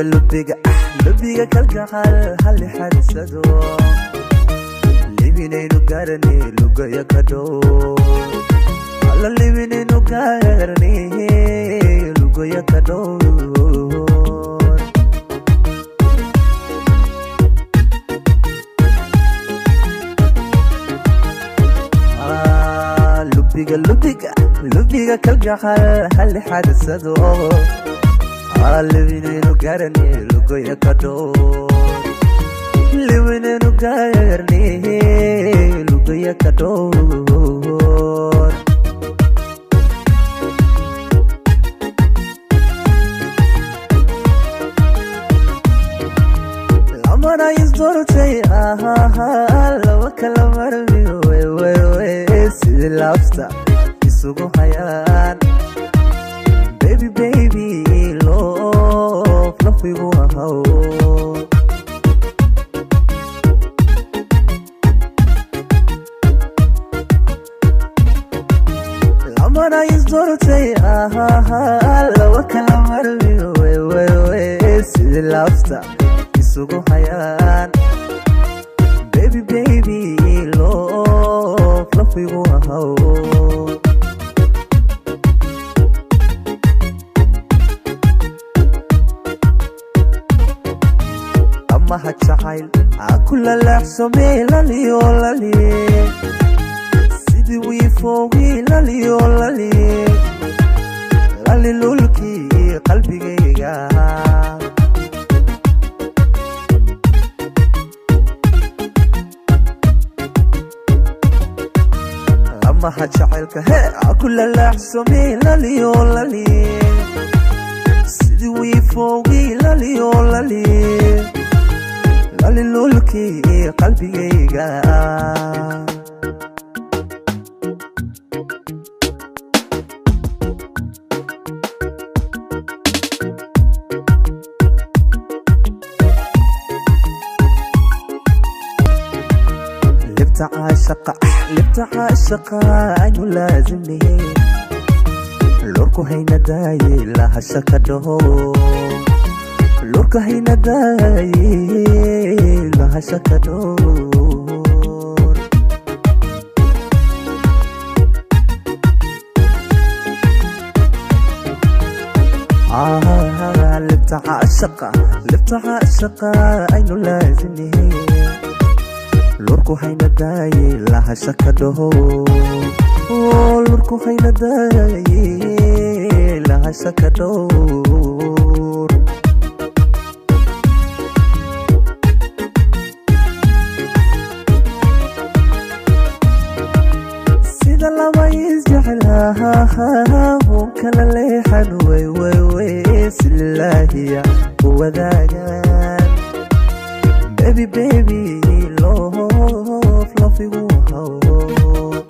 لبيga kalgacal hal xarisado libinaynu gaarane lugaya ka dhow alla libinaynu gaarane lugaya ka dhow لبيga kalgacal hal xarisado libinaynu gaarane lugaya ka dhow libinaynu gaarane lugaya ka dhow lamana isdortay lawa kala marmi sidii laabsta isugu hayaan baby love lafigu ahaw lamana isdortay lawa kala marmi sidii laabsta isugu hayaan baby love lafigu ahaw maha jacayl akula laxsame laliyo sidii wiifoogi laliyo lali lulkii qalbigayga maha jacaylka akula laxsame laliyo sidii wiifoogi laliyo lulkii qalbigayga لبت عاشقة أنو لازمني لوركو هينا داي لها شكده لوركو هينا داي لها شكده لبت عاشقة أنو لازمني لوركو هينا داي لها شكده لوركو هينا داي لها شكده سيدا لما يزجعلها ممكن الليحن وي سللاهية هو ذاقان baby love you